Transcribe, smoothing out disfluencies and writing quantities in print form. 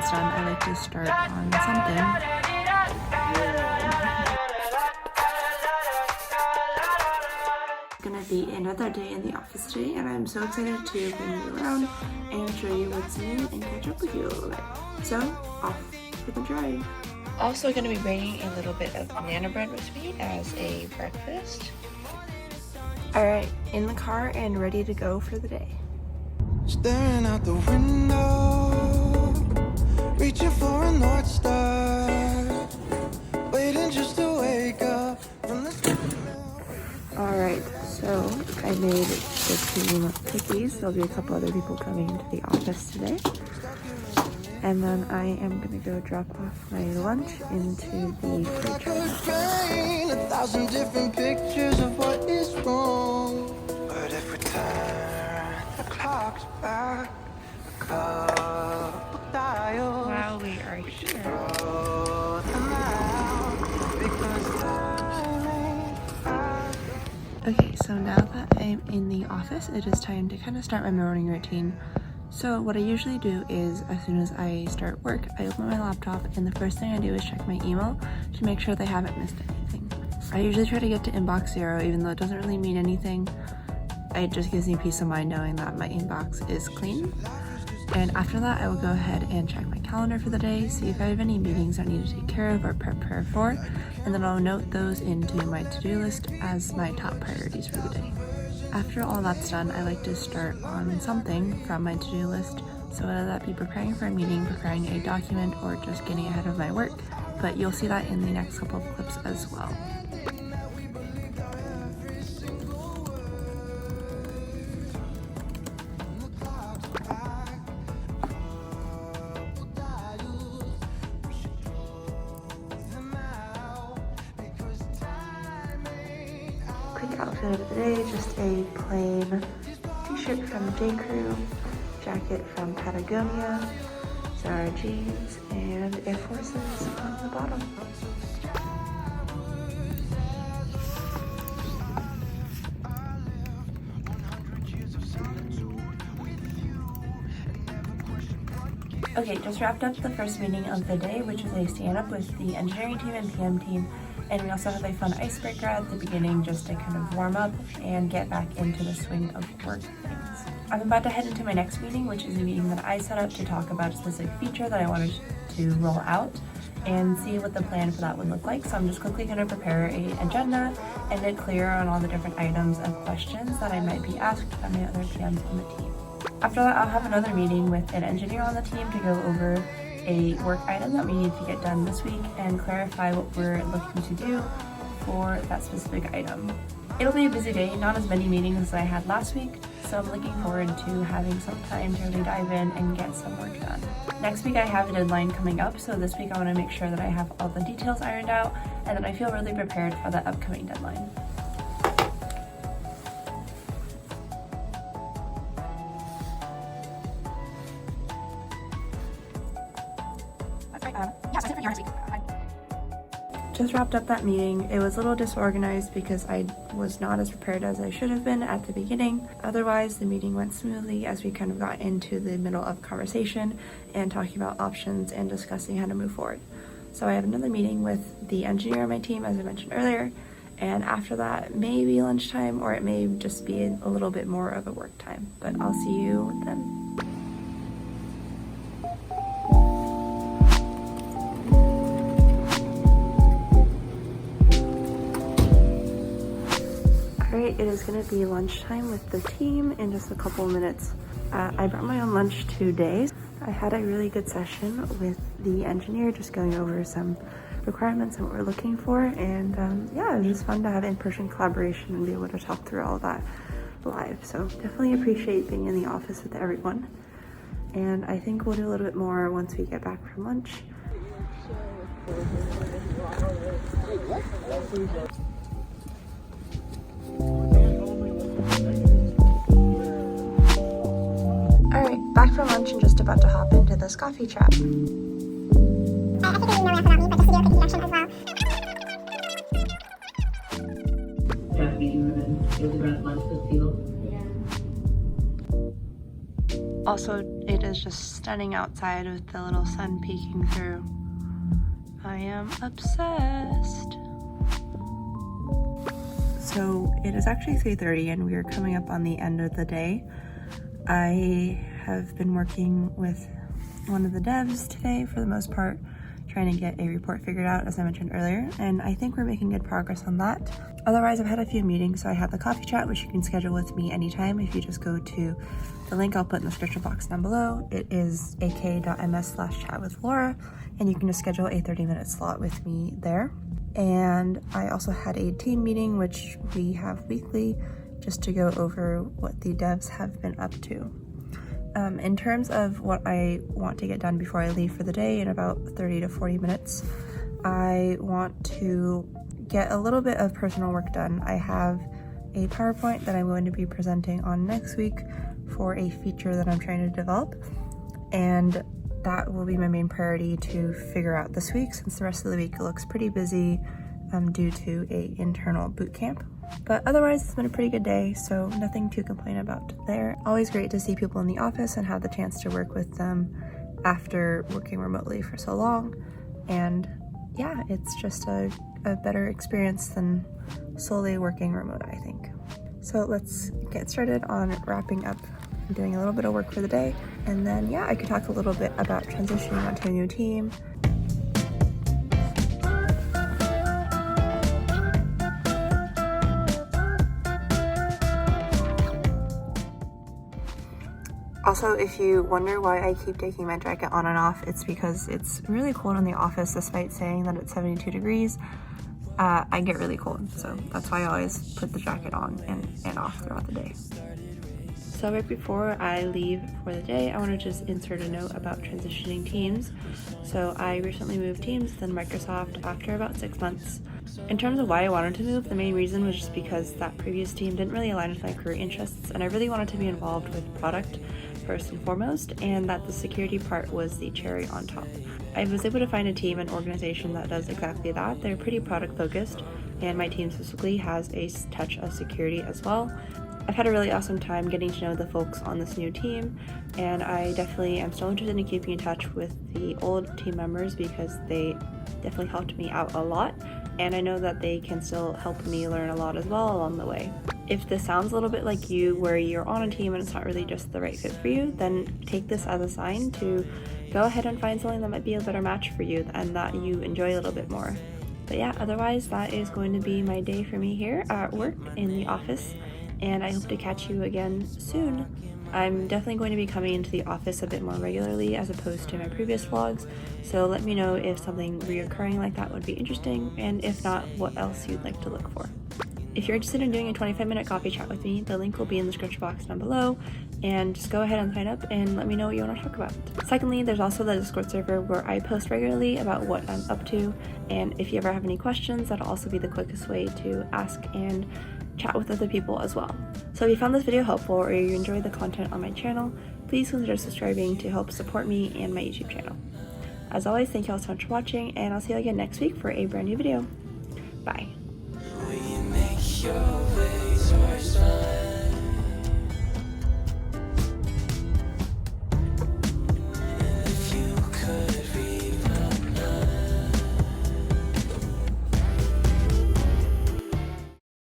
that's done, I like to start on something. It's gonna be another day in the office today, and I'm so excited to bring you around and show you what's new and catch up with you a little bit. So, off for the drive. Also going to be bringing a little bit of banana bread with me as a breakfast. Alright, in the car and ready to go for the day. Staring out the window, reaching for a North Star, waiting just to wake up from the... Alright, so I made the team cookies. There'll be a couple other people coming into the office today. And then I am gonna go drop off my lunch into the fridge. Paint 1,000 different pictures of what is wrong. But if we turn the clocks back a couple dials, While we are here, throw them out, because time ain't fast. Okay, so now that I'm in the office, it is time to kind of start my morning routine. So what I usually do is, as soon as I start work, I open my laptop and the first thing I do is check my email to make sure that I haven't missed anything. I usually try to get to inbox 0, even though it doesn't really mean anything. It just gives me peace of mind knowing that my inbox is clean. And after that, I will go ahead and check my calendar for the day, see if I have any meetings I need to take care of or prepare for, and then I'll note those into my to-do list as my top priorities for the day. After all that's done, I like to start on something from my to-do list, so whether that be preparing for a meeting, preparing a document, or just getting ahead of my work, but you'll see that in the next couple of clips as well. Quick outfit of the day, just a plain t-shirt from J.Crew, jacket from Patagonia, Zara jeans, and Air Forces on the bottom. Okay, just wrapped up the first meeting of the day, which is a stand-up with the engineering team and PM team. And we also have a fun icebreaker at the beginning just to kind of warm up and get back into the swing of work things. I'm about to head into my next meeting, which is a meeting that I set up to talk about a specific feature that I wanted to roll out and see what the plan for that would look like. So I'm just quickly going to prepare an agenda and get clear on all the different items and questions that I might be asked by my other PMs on the team. After that, I'll have another meeting with an engineer on the team to go over a work item that we need to get done this week and clarify what we're looking to do for that specific item. It'll be a busy day, not as many meetings as I had last week, so I'm looking forward to having some time to really dive in and get some work done. Next week I have a deadline coming up, so this week I want to make sure that I have all the details ironed out and that I feel really prepared for the upcoming deadline. Just wrapped up that meeting. It was a little disorganized because I was not as prepared as I should have been at the beginning. Otherwise, the meeting went smoothly as we kind of got into the middle of conversation and talking about options and discussing how to move forward. So I have another meeting with the engineer on my team, as I mentioned earlier, and after that, maybe lunchtime, or it may just be a little bit more of a work time, but I'll see you then. Alright, it is going to be lunchtime with the team in just a couple minutes. I brought my own lunch today. I had a really good session with the engineer, just going over some requirements and what we're looking for, and yeah, it was just fun to have in-person collaboration and be able to talk through all of that live. So definitely appreciate being in the office with everyone, and I think we'll do a little bit more once we get back from lunch. Alright, back from lunch and just about to hop into this coffee chat. I think you know enough about me, but just to do a quick introduction as well. Also, it is just stunning outside with the little sun peeking through. I am obsessed. So it is actually 3:30 and we are coming up on the end of the day. I have been working with one of the devs today for the most part, trying to get a report figured out, as I mentioned earlier, and I think we're making good progress on that. Otherwise, I've had a few meetings, so I had the coffee chat, which you can schedule with me anytime if you just go to the link I'll put in the description box down below. It is ak.ms/chat with Laura, and you can just schedule a 30-minute slot with me there. And I also had a team meeting, which we have weekly, just to go over what the devs have been up to. In terms of what I want to get done before I leave for the day in about 30 to 40 minutes, I want to get a little bit of personal work done. I have a PowerPoint that I'm going to be presenting on next week for a feature that I'm trying to develop, and that will be my main priority to figure out this week, since the rest of the week looks pretty busy due to a internal boot camp. But otherwise, it's been a pretty good day, so nothing to complain about there. Always great to see people in the office and have the chance to work with them after working remotely for so long. And yeah, it's just a better experience than solely working remote, I think. So let's get started on wrapping up and doing a little bit of work for the day. And then yeah, I could talk a little bit about transitioning onto a new team. Also, if you wonder why I keep taking my jacket on and off, it's because it's really cold in the office despite saying that it's 72 degrees. I get really cold, so that's why I always put the jacket on and off throughout the day. So right before I leave for the day, I want to just insert a note about transitioning teams. So I recently moved teams within Microsoft after about 6 months. In terms of why I wanted to move, the main reason was just because that previous team didn't really align with my career interests, and I really wanted to be involved with product first and foremost, and that the security part was the cherry on top. I was able to find a team and organization that does exactly that. They're pretty product focused, and my team specifically has a touch of security as well. I've had a really awesome time getting to know the folks on this new team, and I definitely am still interested in keeping in touch with the old team members because they definitely helped me out a lot, and I know that they can still help me learn a lot as well along the way. If this sounds a little bit like you, where you're on a team and it's not really just the right fit for you, then take this as a sign to go ahead and find something that might be a better match for you and that you enjoy a little bit more. But yeah, otherwise that is going to be my day for me here at work in the office, and I hope to catch you again soon. I'm definitely going to be coming into the office a bit more regularly as opposed to my previous vlogs, so let me know if something reoccurring like that would be interesting, and if not, what else you'd like to look for. If you're interested in doing a 25-minute coffee chat with me, the link will be in the description box down below, and just go ahead and sign up and let me know what you want to talk about. Secondly, there's also the Discord server where I post regularly about what I'm up to, and if you ever have any questions, that'll also be the quickest way to ask and chat with other people as well. So if you found this video helpful or you enjoyed the content on my channel, please consider subscribing to help support me and my YouTube channel. As always, thank you all so much for watching, and I'll see you again next week for a brand new video. Bye. Will you make your way?